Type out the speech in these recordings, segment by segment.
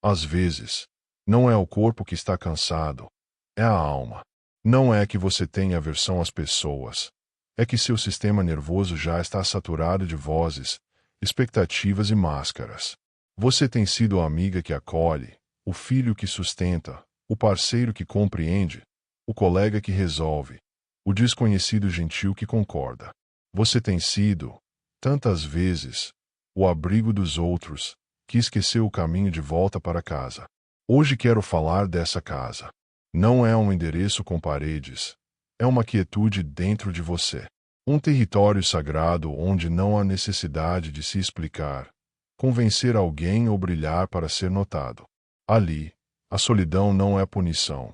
Às vezes, não é o corpo que está cansado, é a alma. Não é que você tenha aversão às pessoas, é que seu sistema nervoso já está saturado de vozes, expectativas e máscaras. Você tem sido a amiga que acolhe, o filho que sustenta, o parceiro que compreende, o colega que resolve, o desconhecido gentil que concorda. Você tem sido, tantas vezes, o abrigo dos outros, que esqueceu o caminho de volta para casa. Hoje quero falar dessa casa. Não é um endereço com paredes, é uma quietude dentro de você. Um território sagrado onde não há necessidade de se explicar, convencer alguém ou brilhar para ser notado. Ali, a solidão não é punição.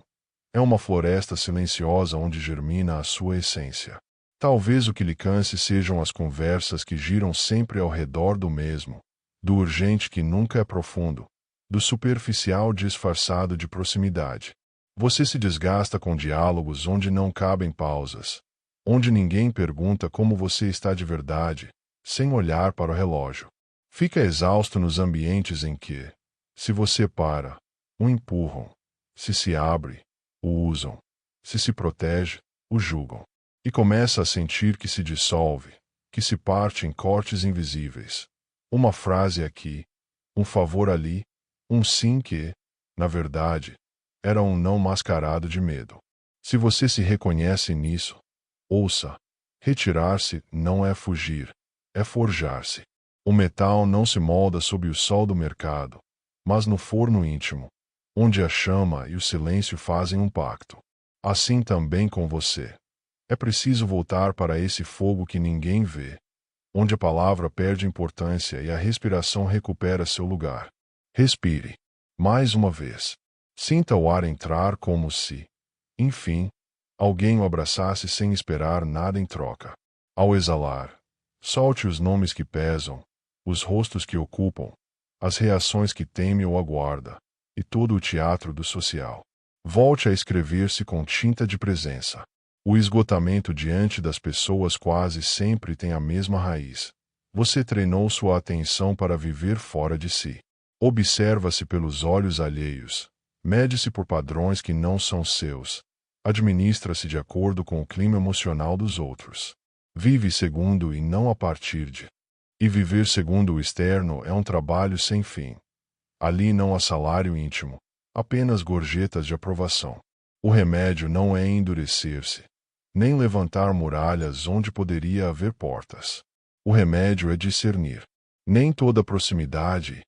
É uma floresta silenciosa onde germina a sua essência. Talvez o que lhe canse sejam as conversas que giram sempre ao redor do mesmo, do urgente que nunca é profundo, do superficial disfarçado de proximidade. Você se desgasta com diálogos onde não cabem pausas, onde ninguém pergunta como você está de verdade, sem olhar para o relógio. Fica exausto nos ambientes em que, se você para, o empurram, se abre, o usam, se protege, o julgam. E começa a sentir que se dissolve, que se parte em cortes invisíveis. Uma frase aqui, um favor ali, um sim que, na verdade, era um não mascarado de medo. Se você se reconhece nisso, ouça, retirar-se não é fugir, é forjar-se. O metal não se molda sob o sol do mercado, mas no forno íntimo, onde a chama e o silêncio fazem um pacto. Assim também com você. É preciso voltar para esse fogo que ninguém vê, onde a palavra perde importância e a respiração recupera seu lugar. Respire. Mais uma vez. Sinta o ar entrar como se, enfim, alguém o abraçasse sem esperar nada em troca. Ao exalar, solte os nomes que pesam, os rostos que ocupam, as reações que teme ou aguarda, e todo o teatro do social. Volte a escrever-se com tinta de presença. O esgotamento diante das pessoas quase sempre tem a mesma raiz. Você treinou sua atenção para viver fora de si. Observa-se pelos olhos alheios. Mede-se por padrões que não são seus. Administra-se de acordo com o clima emocional dos outros. Vive segundo e não a partir de. E viver segundo o externo é um trabalho sem fim. Ali não há salário íntimo, apenas gorjetas de aprovação. O remédio não é endurecer-se, nem levantar muralhas onde poderia haver portas. O remédio é discernir. Nem toda proximidade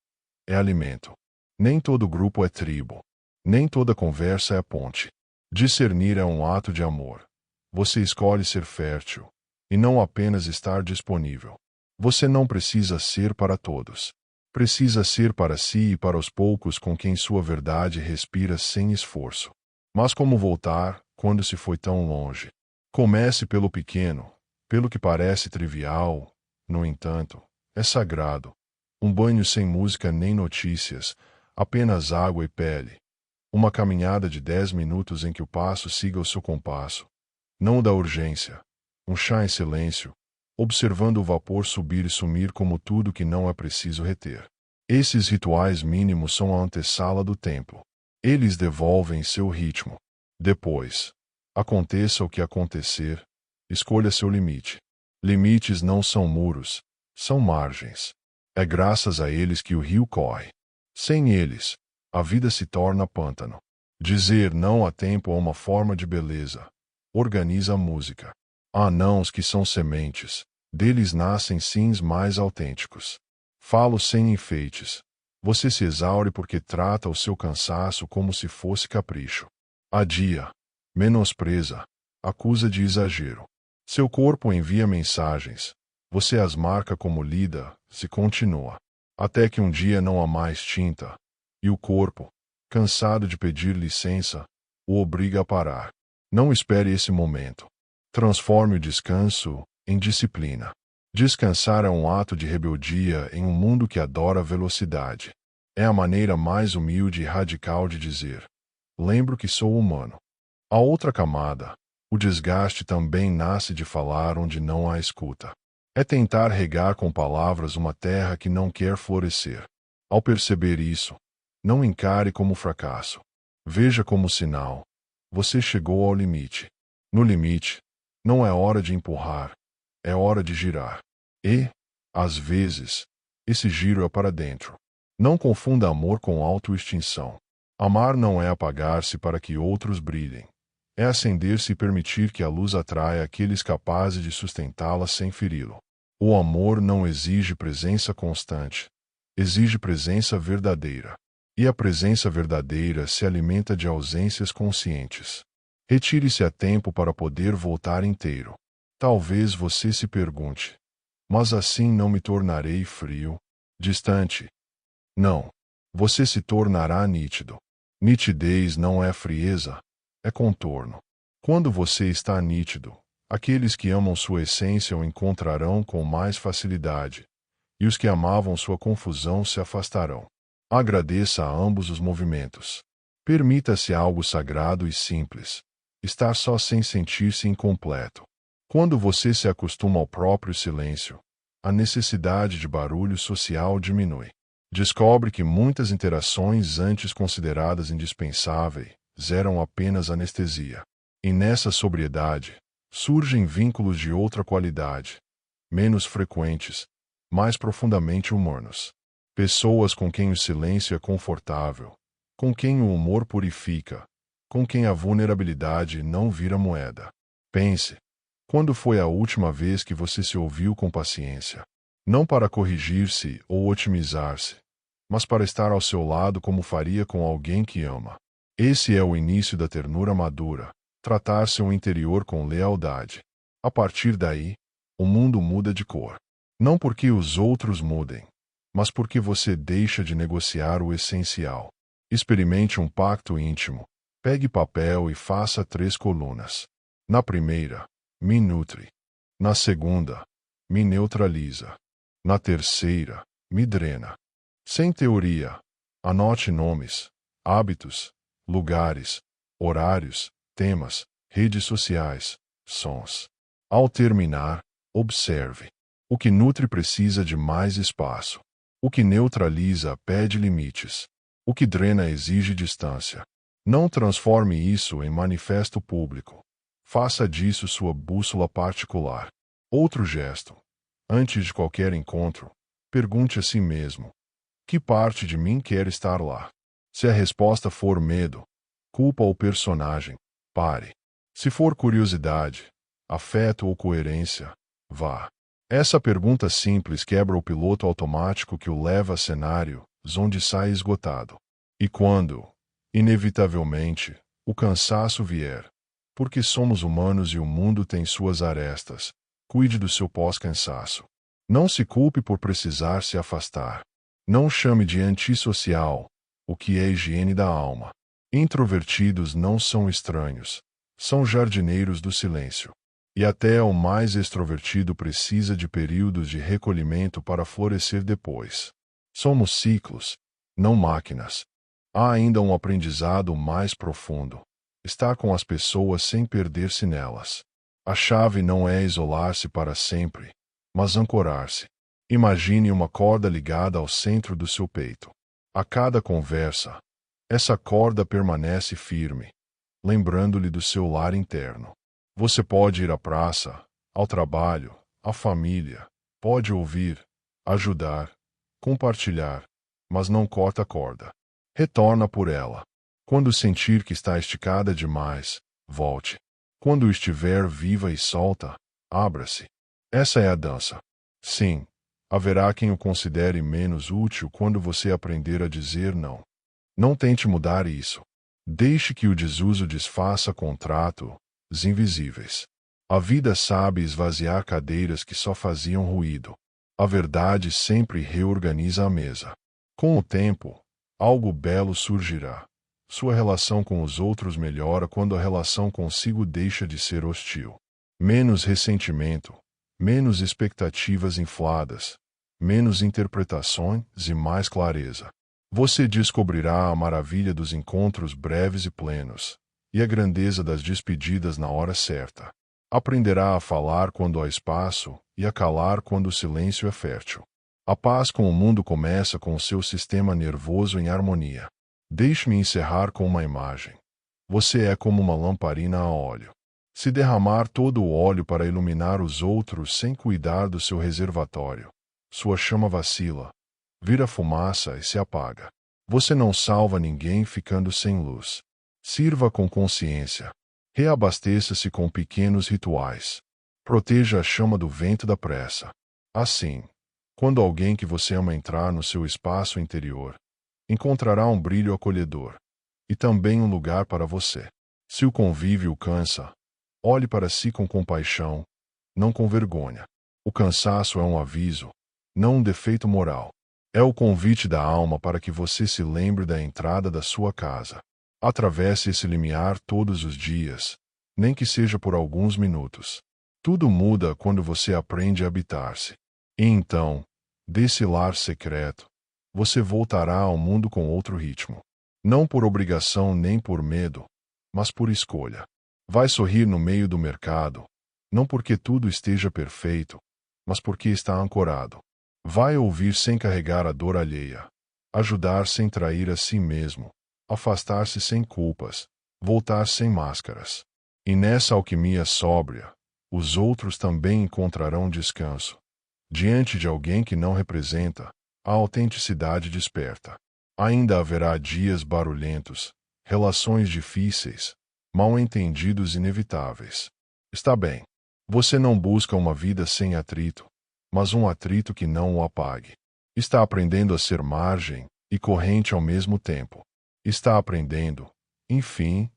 é alimento. Nem todo grupo é tribo. Nem toda conversa é ponte. Discernir é um ato de amor. Você escolhe ser fértil, e não apenas estar disponível. Você não precisa ser para todos. Precisa ser para si e para os poucos com quem sua verdade respira sem esforço. Mas como voltar, quando se foi tão longe? Comece pelo pequeno, pelo que parece trivial, no entanto, é sagrado. Um banho sem música nem notícias, apenas água e pele. Uma caminhada de 10 minutos em que o passo siga o seu compasso. Não o da urgência. Um chá em silêncio, observando o vapor subir e sumir como tudo que não é preciso reter. Esses rituais mínimos são a antessala do tempo. Eles devolvem seu ritmo. Depois, aconteça o que acontecer, escolha seu limite. Limites não são muros, são margens. É graças a eles que o rio corre. Sem eles, a vida se torna pântano. Dizer não a tempo é uma forma de beleza. Organiza a música. Há nãos que são sementes, deles nascem sims mais autênticos. Falo sem enfeites. Você se exaure porque trata o seu cansaço como se fosse capricho. Adia, menospreza, acusa de exagero. Seu corpo envia mensagens. Você as marca como lida, se continua. Até que um dia não há mais tinta. E o corpo, cansado de pedir licença, o obriga a parar. Não espere esse momento. Transforme o descanso em disciplina. Descansar é um ato de rebeldia em um mundo que adora velocidade. É a maneira mais humilde e radical de dizer: lembro que sou humano. A outra camada, o desgaste também nasce de falar onde não há escuta. É tentar regar com palavras uma terra que não quer florescer. Ao perceber isso, Não encare como fracasso. Veja como sinal. Você chegou ao limite. No limite, não é hora de empurrar, é hora de girar. E, às vezes, esse giro é para dentro. Não confunda amor com autoextinção. Amar não é apagar-se para que outros brilhem. É acender-se e permitir que a luz atraia aqueles capazes de sustentá-la sem feri-lo. O amor não exige presença constante, exige presença verdadeira. E a presença verdadeira se alimenta de ausências conscientes. Retire-se a tempo para poder voltar inteiro. Talvez você se pergunte: mas assim não me tornarei frio, distante? Não. Você se tornará nítido. Nitidez não é frieza, é contorno. Quando você está nítido, aqueles que amam sua essência o encontrarão com mais facilidade, e os que amavam sua confusão se afastarão. Agradeça a ambos os movimentos. Permita-se algo sagrado e simples. Estar só sem sentir-se incompleto. Quando você se acostuma ao próprio silêncio, a necessidade de barulho social diminui. Descobre que muitas interações antes consideradas indispensáveis eram apenas anestesia. E nessa sobriedade, surgem vínculos de outra qualidade, menos frequentes, mais profundamente humanos. Pessoas com quem o silêncio é confortável, com quem o humor purifica, com quem a vulnerabilidade não vira moeda. Pense, quando foi a última vez que você se ouviu com paciência? Não para corrigir-se ou otimizar-se, mas para estar ao seu lado como faria com alguém que ama. Esse é o início da ternura madura, tratar seu interior com lealdade. A partir daí, o mundo muda de cor. Não porque os outros mudem, mas porque você deixa de negociar o essencial. Experimente um pacto íntimo. Pegue papel e faça 3 colunas. Na primeira, me nutre. Na segunda, me neutraliza. Na terceira, me drena. Sem teoria, anote nomes, hábitos, lugares, horários, temas, redes sociais, sons. Ao terminar, observe. O que nutre precisa de mais espaço. O que neutraliza pede limites. O que drena exige distância. Não transforme isso em manifesto público. Faça disso sua bússola particular. Outro gesto. Antes de qualquer encontro, pergunte a si mesmo: que parte de mim quer estar lá? Se a resposta for medo, culpa ou personagem, pare. Se for curiosidade, afeto ou coerência, vá. Essa pergunta simples quebra o piloto automático que o leva a cenários onde sai esgotado. E quando, inevitavelmente, o cansaço vier, porque somos humanos e o mundo tem suas arestas, cuide do seu pós-cansaço. Não se culpe por precisar se afastar. Não chame de antissocial o que é higiene da alma. Introvertidos não são estranhos, são jardineiros do silêncio. E até o mais extrovertido precisa de períodos de recolhimento para florescer depois. Somos ciclos, não máquinas. Há ainda um aprendizado mais profundo. Estar com as pessoas sem perder-se nelas. A chave não é isolar-se para sempre, mas ancorar-se. Imagine uma corda ligada ao centro do seu peito. A cada conversa, essa corda permanece firme, lembrando-lhe do seu lar interno. Você pode ir à praça, ao trabalho, à família, pode ouvir, ajudar, compartilhar, mas não corta a corda. Retorna por ela. Quando sentir que está esticada demais, volte. Quando estiver viva e solta, abra-se. Essa é a dança. Sim, haverá quem o considere menos útil quando você aprender a dizer não. Não tente mudar isso. Deixe que o desuso desfaça contratos invisíveis. A vida sabe esvaziar cadeiras que só faziam ruído. A verdade sempre reorganiza a mesa. Com o tempo, algo belo surgirá. Sua relação com os outros melhora quando a relação consigo deixa de ser hostil. Menos ressentimento, menos expectativas infladas, menos interpretações e mais clareza. Você descobrirá a maravilha dos encontros breves e plenos, e a grandeza das despedidas na hora certa. Aprenderá a falar quando há espaço e a calar quando o silêncio é fértil. A paz com o mundo começa com o seu sistema nervoso em harmonia. Deixe-me encerrar com uma imagem. Você é como uma lamparina a óleo. Se derramar todo o óleo para iluminar os outros sem cuidar do seu reservatório, sua chama vacila, vira fumaça e se apaga. Você não salva ninguém ficando sem luz. Sirva com consciência. Reabasteça-se com pequenos rituais. Proteja a chama do vento da pressa. Assim, quando alguém que você ama entrar no seu espaço interior, encontrará um brilho acolhedor e também um lugar para você. Se o convívio o cansa, olhe para si com compaixão, não com vergonha. O cansaço é um aviso, não um defeito moral. É o convite da alma para que você se lembre da entrada da sua casa. Atravesse esse limiar todos os dias, nem que seja por alguns minutos. Tudo muda quando você aprende a habitar-se. E então, desse lar secreto, você voltará ao mundo com outro ritmo. Não por obrigação nem por medo, mas por escolha. Vai sorrir no meio do mercado, não porque tudo esteja perfeito, mas porque está ancorado. Vai ouvir sem carregar a dor alheia, ajudar sem trair a si mesmo, afastar-se sem culpas, voltar sem máscaras. E nessa alquimia sóbria, os outros também encontrarão descanso. Diante de alguém que não representa, a autenticidade desperta. Ainda haverá dias barulhentos, relações difíceis, mal-entendidos inevitáveis. Está bem. Você não busca uma vida sem atrito, mas um atrito que não o apague. Está aprendendo a ser margem e corrente ao mesmo tempo. Está aprendendo, enfim,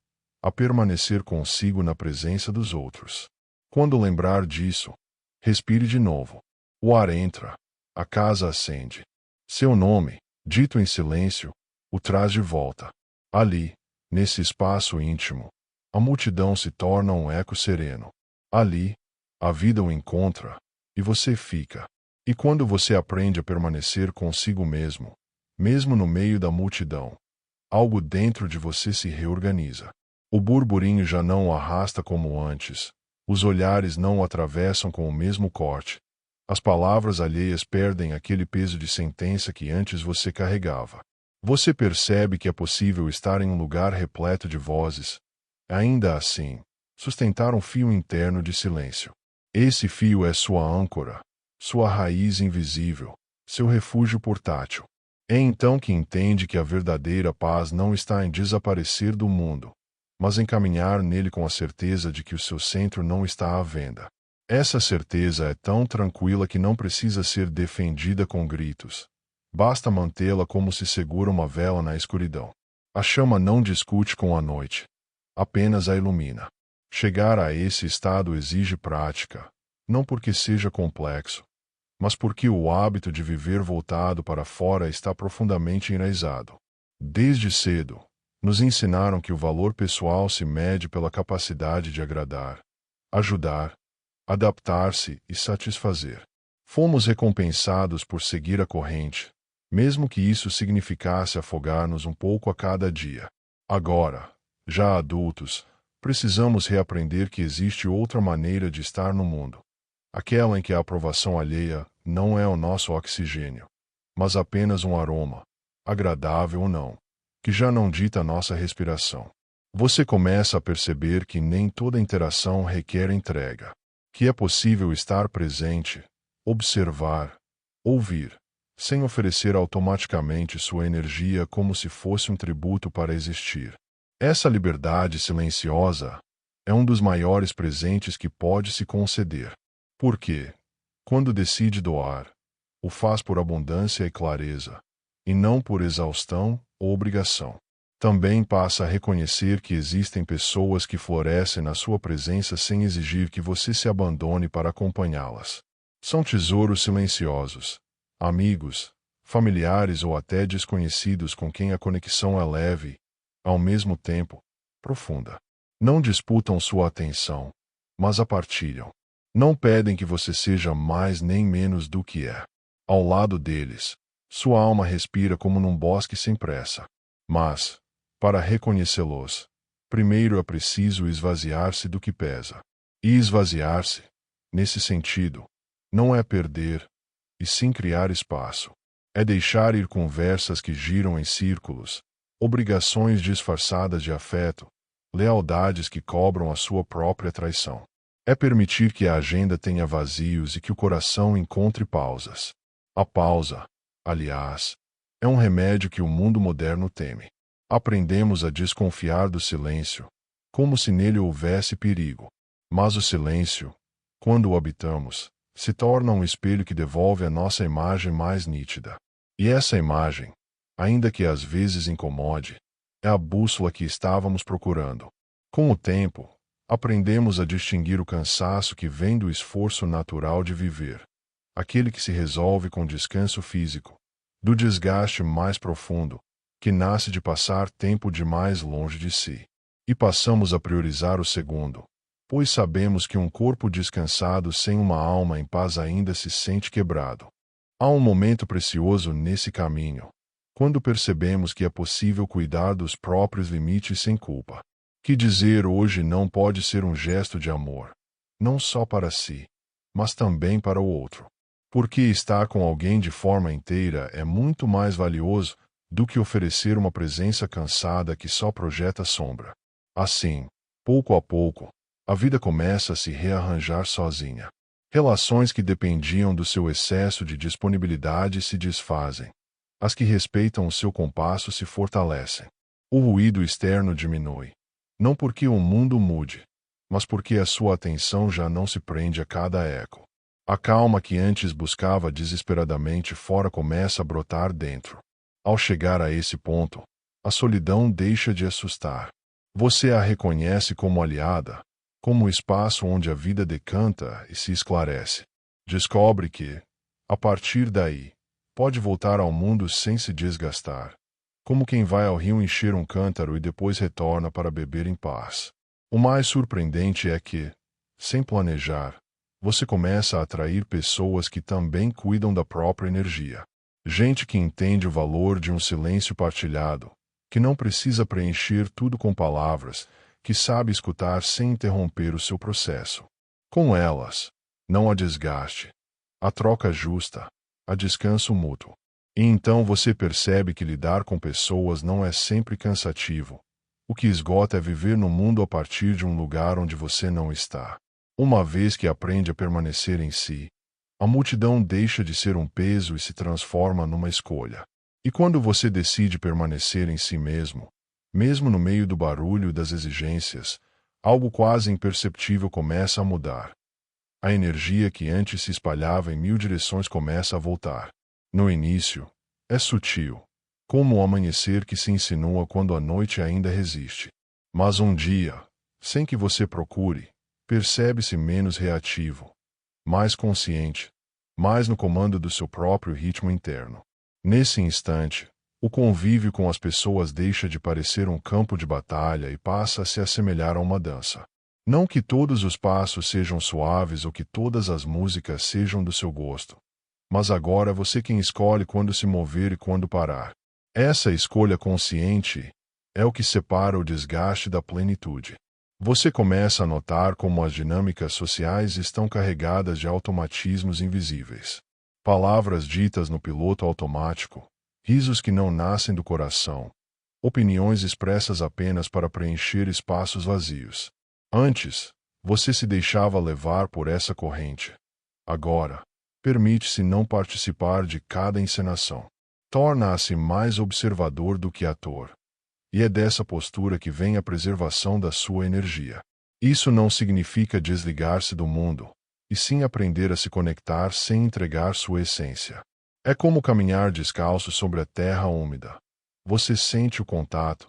a permanecer consigo na presença dos outros. Quando lembrar disso, respire de novo. O ar entra, a casa acende. Seu nome, dito em silêncio, o traz de volta. Ali, nesse espaço íntimo, a multidão se torna um eco sereno. Ali, a vida o encontra, e você fica. E quando você aprende a permanecer consigo mesmo, mesmo no meio da multidão, algo dentro de você se reorganiza. O burburinho já não o arrasta como antes, os olhares não o atravessam com o mesmo corte, as palavras alheias perdem aquele peso de sentença que antes você carregava. Você percebe que é possível estar em um lugar repleto de vozes, ainda assim, sustentar um fio interno de silêncio. Esse fio é sua âncora, sua raiz invisível, seu refúgio portátil. É então que entende que a verdadeira paz não está em desaparecer do mundo, mas em caminhar nele com a certeza de que o seu centro não está à venda. Essa certeza é tão tranquila que não precisa ser defendida com gritos. Basta mantê-la como se segura uma vela na escuridão. A chama não discute com a noite, apenas a ilumina. Chegar a esse estado exige prática, não porque seja complexo, mas porque o hábito de viver voltado para fora está profundamente enraizado. Desde cedo, nos ensinaram que o valor pessoal se mede pela capacidade de agradar, ajudar, adaptar-se e satisfazer. Fomos recompensados por seguir a corrente, mesmo que isso significasse afogar-nos um pouco a cada dia. Agora, já adultos, precisamos reaprender que existe outra maneira de estar no mundo. Aquela em que a aprovação alheia não é o nosso oxigênio, mas apenas um aroma, agradável ou não, que já não dita nossa respiração. Você começa a perceber que nem toda interação requer entrega, que é possível estar presente, observar, ouvir, sem oferecer automaticamente sua energia como se fosse um tributo para existir. Essa liberdade silenciosa é um dos maiores presentes que pode se conceder. Porque, quando decide doar, o faz por abundância e clareza, e não por exaustão ou obrigação. Também passa a reconhecer que existem pessoas que florescem na sua presença sem exigir que você se abandone para acompanhá-las. São tesouros silenciosos, amigos, familiares ou até desconhecidos com quem a conexão é leve, ao mesmo tempo, profunda. Não disputam sua atenção, mas a partilham. Não pedem que você seja mais nem menos do que é. Ao lado deles, sua alma respira como num bosque sem pressa. Mas, para reconhecê-los, primeiro é preciso esvaziar-se do que pesa. E esvaziar-se, nesse sentido, não é perder, e sim criar espaço. É deixar ir conversas que giram em círculos, obrigações disfarçadas de afeto, lealdades que cobram a sua própria traição. É permitir que a agenda tenha vazios e que o coração encontre pausas. A pausa, aliás, é um remédio que o mundo moderno teme. Aprendemos a desconfiar do silêncio, como se nele houvesse perigo. Mas o silêncio, quando o habitamos, se torna um espelho que devolve a nossa imagem mais nítida. E essa imagem, ainda que às vezes incomode, é a bússola que estávamos procurando. Com o tempo, aprendemos a distinguir o cansaço que vem do esforço natural de viver, aquele que se resolve com descanso físico, do desgaste mais profundo, que nasce de passar tempo demais longe de si. E passamos a priorizar o segundo, pois sabemos que um corpo descansado sem uma alma em paz ainda se sente quebrado. Há um momento precioso nesse caminho, quando percebemos que é possível cuidar dos próprios limites sem culpa. Que dizer hoje não pode ser um gesto de amor, não só para si, mas também para o outro. Porque estar com alguém de forma inteira é muito mais valioso do que oferecer uma presença cansada que só projeta sombra. Assim, pouco a pouco, a vida começa a se rearranjar sozinha. Relações que dependiam do seu excesso de disponibilidade se desfazem. As que respeitam o seu compasso se fortalecem. O ruído externo diminui. Não porque o mundo mude, mas porque a sua atenção já não se prende a cada eco. A calma que antes buscava desesperadamente fora começa a brotar dentro. Ao chegar a esse ponto, a solidão deixa de assustar. Você a reconhece como aliada, como o espaço onde a vida decanta e se esclarece. Descobre que, a partir daí, pode voltar ao mundo sem se desgastar, como quem vai ao rio encher um cântaro e depois retorna para beber em paz. O mais surpreendente é que, sem planejar, você começa a atrair pessoas que também cuidam da própria energia. Gente que entende o valor de um silêncio partilhado, que não precisa preencher tudo com palavras, que sabe escutar sem interromper o seu processo. Com elas, não há desgaste, há troca justa, há descanso mútuo. E então você percebe que lidar com pessoas não é sempre cansativo. O que esgota é viver no mundo a partir de um lugar onde você não está. Uma vez que aprende a permanecer em si, a multidão deixa de ser um peso e se transforma numa escolha. E quando você decide permanecer em si mesmo, mesmo no meio do barulho e das exigências, algo quase imperceptível começa a mudar. A energia que antes se espalhava em mil direções começa a voltar. No início, é sutil, como o amanhecer que se insinua quando a noite ainda resiste. Mas um dia, sem que você procure, percebe-se menos reativo, mais consciente, mais no comando do seu próprio ritmo interno. Nesse instante, o convívio com as pessoas deixa de parecer um campo de batalha e passa a se assemelhar a uma dança. Não que todos os passos sejam suaves ou que todas as músicas sejam do seu gosto, mas agora é você quem escolhe quando se mover e quando parar. Essa escolha consciente é o que separa o desgaste da plenitude. Você começa a notar como as dinâmicas sociais estão carregadas de automatismos invisíveis. Palavras ditas no piloto automático, risos que não nascem do coração, opiniões expressas apenas para preencher espaços vazios. Antes, você se deixava levar por essa corrente. Agora, permite-se não participar de cada encenação. Torna-se mais observador do que ator. E é dessa postura que vem a preservação da sua energia. Isso não significa desligar-se do mundo, e sim aprender a se conectar sem entregar sua essência. É como caminhar descalço sobre a terra úmida. Você sente o contato,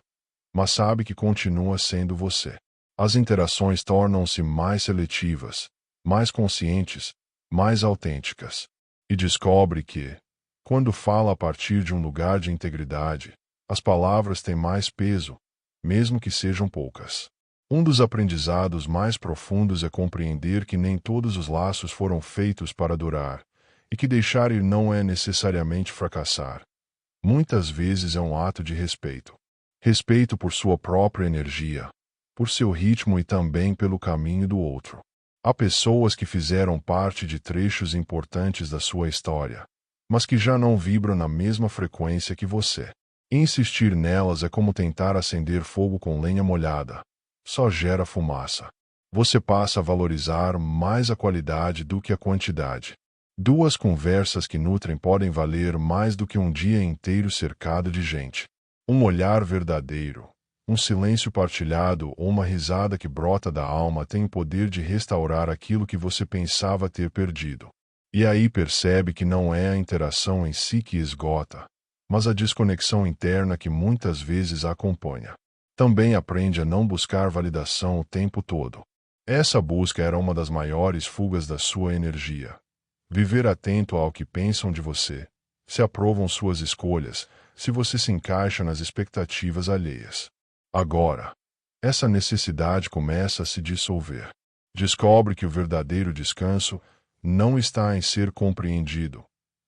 mas sabe que continua sendo você. As interações tornam-se mais seletivas, mais conscientes, mais autênticas. E descobre que, quando fala a partir de um lugar de integridade, as palavras têm mais peso, mesmo que sejam poucas. Um dos aprendizados mais profundos é compreender que nem todos os laços foram feitos para durar, e que deixar ir não é necessariamente fracassar. Muitas vezes é um ato de respeito. Respeito por sua própria energia, por seu ritmo e também pelo caminho do outro. Há pessoas que fizeram parte de trechos importantes da sua história, mas que já não vibram na mesma frequência que você. Insistir nelas é como tentar acender fogo com lenha molhada. Só gera fumaça. Você passa a valorizar mais a qualidade do que a quantidade. Duas conversas que nutrem podem valer mais do que um dia inteiro cercado de gente. Um olhar verdadeiro, um silêncio partilhado ou uma risada que brota da alma tem o poder de restaurar aquilo que você pensava ter perdido. E aí percebe que não é a interação em si que esgota, mas a desconexão interna que muitas vezes a acompanha. Também aprende a não buscar validação o tempo todo. Essa busca era uma das maiores fugas da sua energia. Viver atento ao que pensam de você, se aprovam suas escolhas, se você se encaixa nas expectativas alheias. Agora, essa necessidade começa a se dissolver. Descobre que o verdadeiro descanso não está em ser compreendido,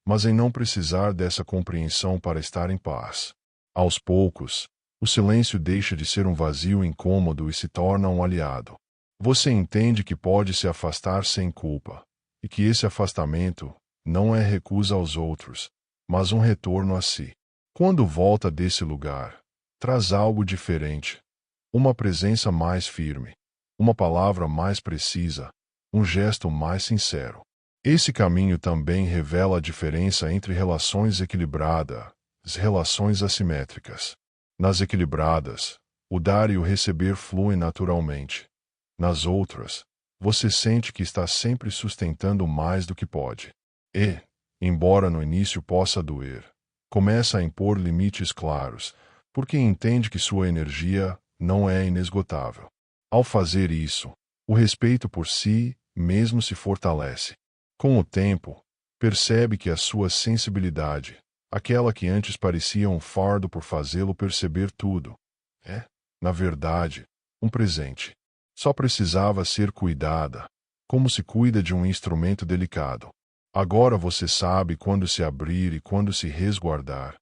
mas em não precisar dessa compreensão para estar em paz. Aos poucos, o silêncio deixa de ser um vazio incômodo e se torna um aliado. Você entende que pode se afastar sem culpa, e que esse afastamento não é recusa aos outros, mas um retorno a si. Quando volta desse lugar, traz algo diferente. Uma presença mais firme, uma palavra mais precisa, um gesto mais sincero. Esse caminho também revela a diferença entre relações equilibradas e relações assimétricas. Nas equilibradas, o dar e o receber fluem naturalmente. Nas outras, você sente que está sempre sustentando mais do que pode. E, embora no início possa doer, começa a impor limites claros, porque entende que sua energia não é inesgotável. Ao fazer isso, o respeito por si mesmo se fortalece. Com o tempo, percebe que a sua sensibilidade, aquela que antes parecia um fardo por fazê-lo perceber tudo, é, na verdade, um presente. Só precisava ser cuidada, como se cuida de um instrumento delicado. Agora você sabe quando se abrir e quando se resguardar,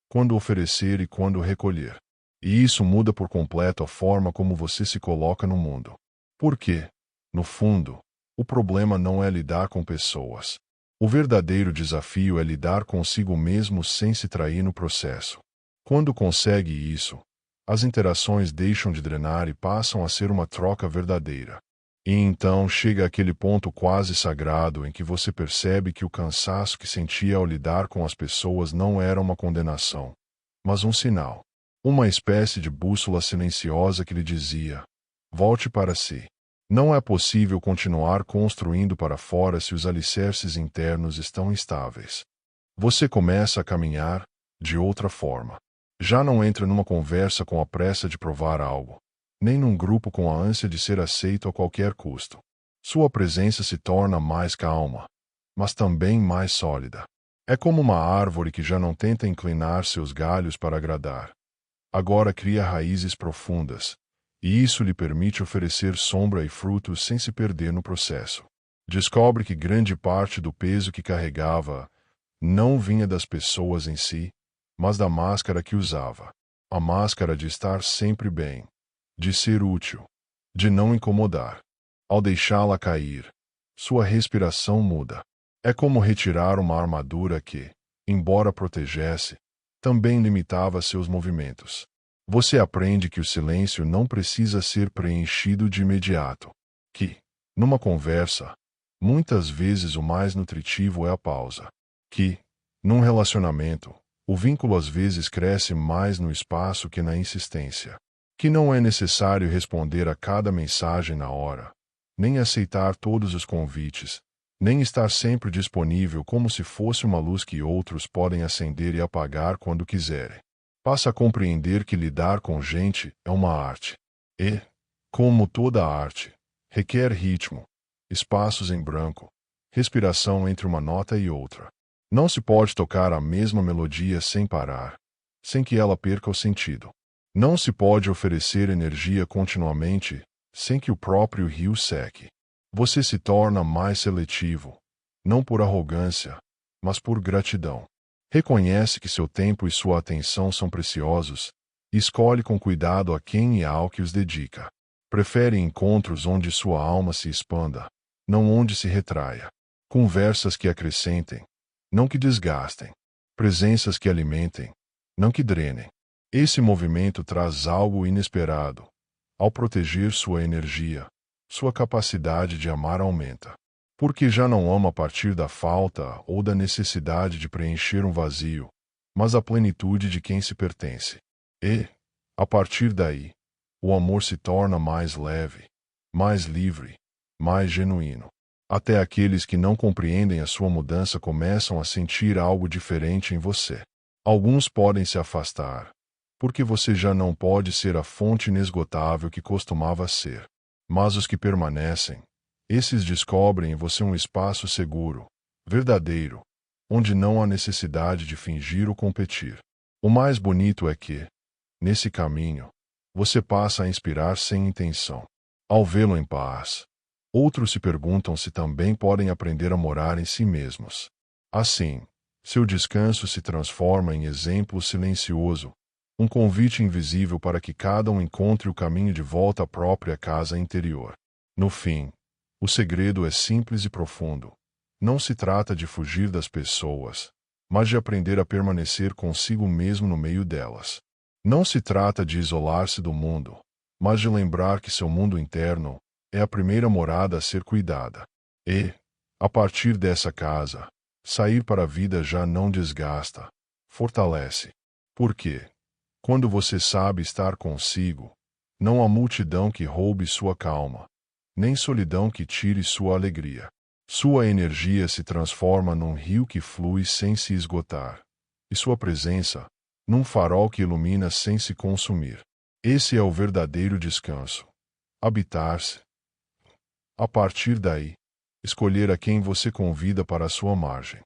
quando oferecer e quando recolher. E isso muda por completo a forma como você se coloca no mundo. Porque, no fundo, o problema não é lidar com pessoas. O verdadeiro desafio é lidar consigo mesmo sem se trair no processo. Quando consegue isso, as interações deixam de drenar e passam a ser uma troca verdadeira. E então chega aquele ponto quase sagrado em que você percebe que o cansaço que sentia ao lidar com as pessoas não era uma condenação, mas um sinal. Uma espécie de bússola silenciosa que lhe dizia: volte para si. Não é possível continuar construindo para fora se os alicerces internos estão instáveis. Você começa a caminhar de outra forma. Já não entra numa conversa com a pressa de provar algo, nem num grupo com a ânsia de ser aceito a qualquer custo. Sua presença se torna mais calma, mas também mais sólida. É como uma árvore que já não tenta inclinar seus galhos para agradar. Agora cria raízes profundas, e isso lhe permite oferecer sombra e frutos sem se perder no processo. Descobre que grande parte do peso que carregava não vinha das pessoas em si, mas da máscara que usava. A máscara de estar sempre bem, de ser útil, de não incomodar. Ao deixá-la cair, sua respiração muda. É como retirar uma armadura que, embora protegesse, também limitava seus movimentos. Você aprende que o silêncio não precisa ser preenchido de imediato. Que, numa conversa, muitas vezes o mais nutritivo é a pausa. Que, num relacionamento, o vínculo às vezes cresce mais no espaço que na insistência. Que não é necessário responder a cada mensagem na hora, nem aceitar todos os convites, nem estar sempre disponível como se fosse uma luz que outros podem acender e apagar quando quiserem. Passa a compreender que lidar com gente é uma arte. E, como toda arte, requer ritmo, espaços em branco, respiração entre uma nota e outra. Não se pode tocar a mesma melodia sem parar, sem que ela perca o sentido. Não se pode oferecer energia continuamente, sem que o próprio rio seque. Você se torna mais seletivo, não por arrogância, mas por gratidão. Reconhece que seu tempo e sua atenção são preciosos, e escolhe com cuidado a quem e ao que os dedica. Prefere encontros onde sua alma se expanda, não onde se retraia. Conversas que acrescentem, não que desgastem. Presenças que alimentem, não que drenem. Esse movimento traz algo inesperado. Ao proteger sua energia, sua capacidade de amar aumenta. Porque já não ama a partir da falta ou da necessidade de preencher um vazio, mas a plenitude de quem se pertence. E, a partir daí, o amor se torna mais leve, mais livre, mais genuíno. Até aqueles que não compreendem a sua mudança começam a sentir algo diferente em você. Alguns podem se afastar, porque você já não pode ser a fonte inesgotável que costumava ser. Mas os que permanecem, esses descobrem em você um espaço seguro, verdadeiro, onde não há necessidade de fingir ou competir. O mais bonito é que, nesse caminho, você passa a inspirar sem intenção. Ao vê-lo em paz, outros se perguntam se também podem aprender a morar em si mesmos. Assim, seu descanso se transforma em exemplo silencioso, um convite invisível para que cada um encontre o caminho de volta à própria casa interior. No fim, o segredo é simples e profundo. Não se trata de fugir das pessoas, mas de aprender a permanecer consigo mesmo no meio delas. Não se trata de isolar-se do mundo, mas de lembrar que seu mundo interno é a primeira morada a ser cuidada. E, a partir dessa casa, sair para a vida já não desgasta, fortalece. Porque, quando você sabe estar consigo, não há multidão que roube sua calma, nem solidão que tire sua alegria. Sua energia se transforma num rio que flui sem se esgotar, e sua presença, num farol que ilumina sem se consumir. Esse é o verdadeiro descanso. Habitar-se. A partir daí, escolher a quem você convida para a sua margem.